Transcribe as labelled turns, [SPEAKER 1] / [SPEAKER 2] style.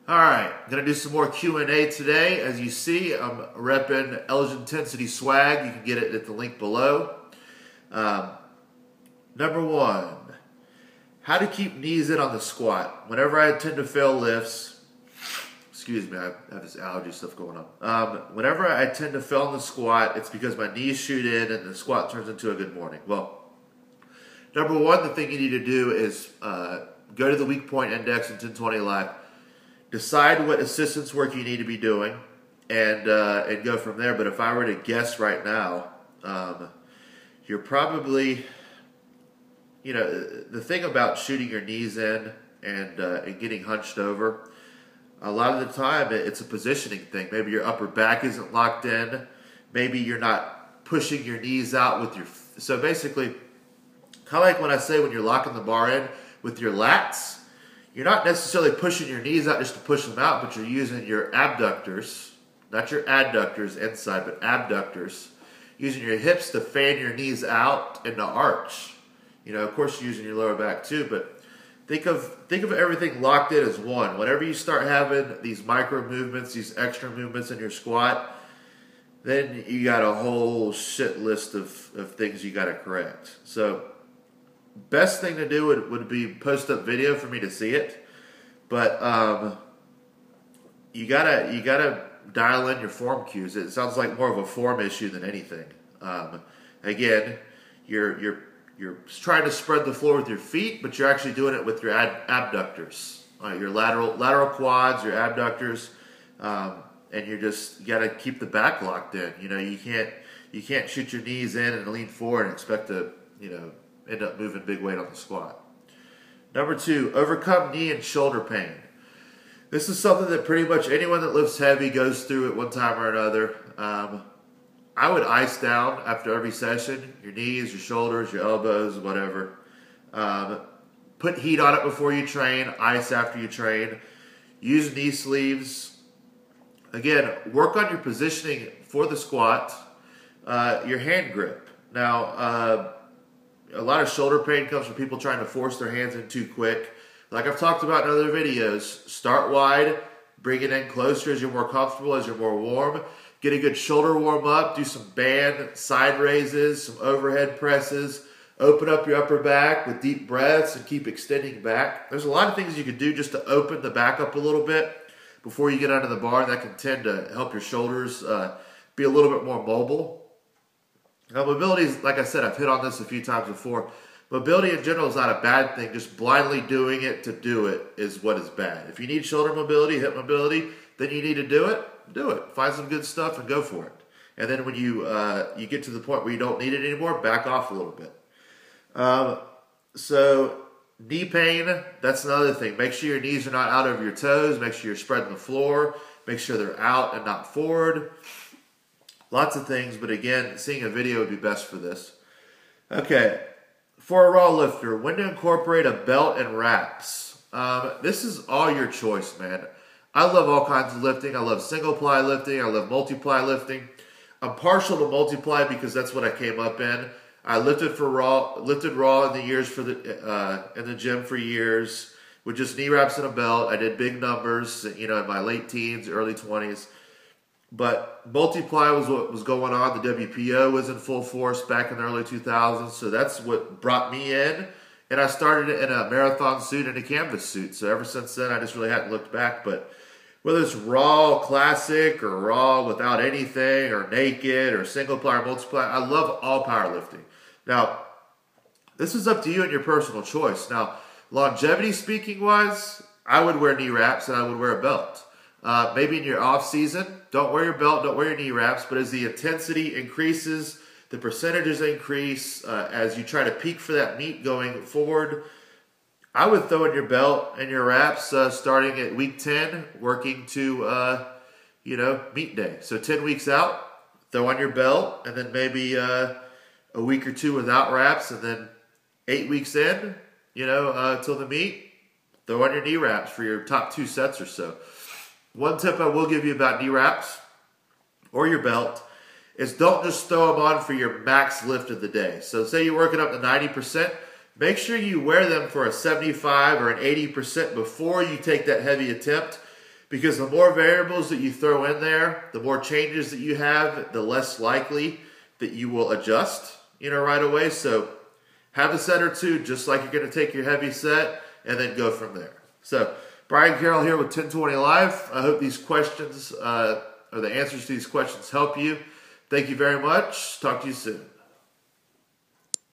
[SPEAKER 1] All right, going to do some more Q&A today. As you see, I'm repping Elgin Intensity Swag. You can get it at the link below. Number one, how to keep knees in on the squat. Whenever I tend to fail lifts, excuse me, I have this allergy stuff going on. Whenever I tend to fail in the squat, it's because my knees shoot in and the squat turns into a good morning. Well, number one, the thing you need to do is go to the weak point index in 1020 Live. Decide what assistance work you need to be doing, and go from there. But if I were to guess right now, you're probably, the thing about shooting your knees in and getting hunched over, a lot of the time it's a positioning thing. Maybe your upper back isn't locked in. Maybe you're not pushing your knees out with your. So basically, kind of like when I say when you're locking the bar in with your lats. You're not necessarily pushing your knees out just to push them out, but you're using your abductors, not your adductors inside, but abductors, using your hips to fan your knees out and to arch. Of course, you're using your lower back too, but think of everything locked in as one. Whenever you start having these micro movements, these extra movements in your squat, then you got a whole shit list of things you got to correct. So best thing to do would be post up video for me to see it, but you gotta dial in your form cues. It sounds like more of a form issue than anything. Again, you're trying to spread the floor with your feet, but you're actually doing it with your abductors, your lateral quads, your abductors, and you gotta keep the back locked in. You can't shoot your knees in and lean forward and expect to end up moving big weight on the squat. Number two, overcome knee and shoulder pain. This is something that pretty much anyone that lifts heavy goes through at one time or another. I would ice down after every session, your knees, your shoulders, your elbows, whatever. Put heat on it before you train, ice after you train. Use knee sleeves. Again, work on your positioning for the squat, your hand grip. Now, a lot of shoulder pain comes from people trying to force their hands in too quick. Like I've talked about in other videos, start wide, bring it in closer as you're more comfortable, as you're more warm. Get a good shoulder warm up, do some band side raises, some overhead presses, open up your upper back with deep breaths and keep extending back. There's a lot of things you can do just to open the back up a little bit before you get under the bar. That can tend to help your shoulders be a little bit more mobile. Now, mobility is, like I said, I've hit on this a few times before. Mobility in general is not a bad thing. Just blindly doing it to do it is what is bad. If you need shoulder mobility, hip mobility, then you need to do it. Do it. Find some good stuff and go for it. And then when you get to the point where you don't need it anymore, back off a little bit. So knee pain, that's another thing. Make sure your knees are not out over your toes. Make sure you're spreading the floor. Make sure they're out and not forward. Lots of things, but again, seeing a video would be best for this. Okay, for a raw lifter, when to incorporate a belt and wraps. This is all your choice, man. I love all kinds of lifting. I love single-ply lifting. I love multiply lifting. I'm partial to multiply because that's what I came up in. I lifted raw in the years in the gym for years with just knee wraps and a belt. I did big numbers, in my late teens, early 20s. But multiply was what was going on. The WPO was in full force back in the early 2000s, so that's what brought me in. And I started in a marathon suit and a canvas suit. So ever since then, I just really hadn't looked back. But whether it's raw classic or raw without anything or naked or single ply or multiply, I love all powerlifting. Now, this is up to you and your personal choice. Now, longevity speaking wise, I would wear knee wraps and I would wear a belt. Maybe in your off season, don't wear your belt, don't wear your knee wraps, but as the intensity increases, the percentages increase, as you try to peak for that meet going forward, I would throw in your belt and your wraps starting at week 10, working to, meet day. So 10 weeks out, throw on your belt, and then maybe a week or two without wraps, and then 8 weeks in, till the meet, throw on your knee wraps for your top 2 sets or so. One tip I will give you about knee wraps or your belt is don't just throw them on for your max lift of the day. So say you're working up to 90%, make sure you wear them for a 75 or an 80% before you take that heavy attempt, Because the more variables that you throw in there, the more changes that you have, the less likely that you will adjust, right away. So have a set or two, just like you're going to take your heavy set, and then go from there. So Brian Carroll here with 1020 Life. I hope these questions, or the answers to these questions help you. Thank you very much. Talk to you soon.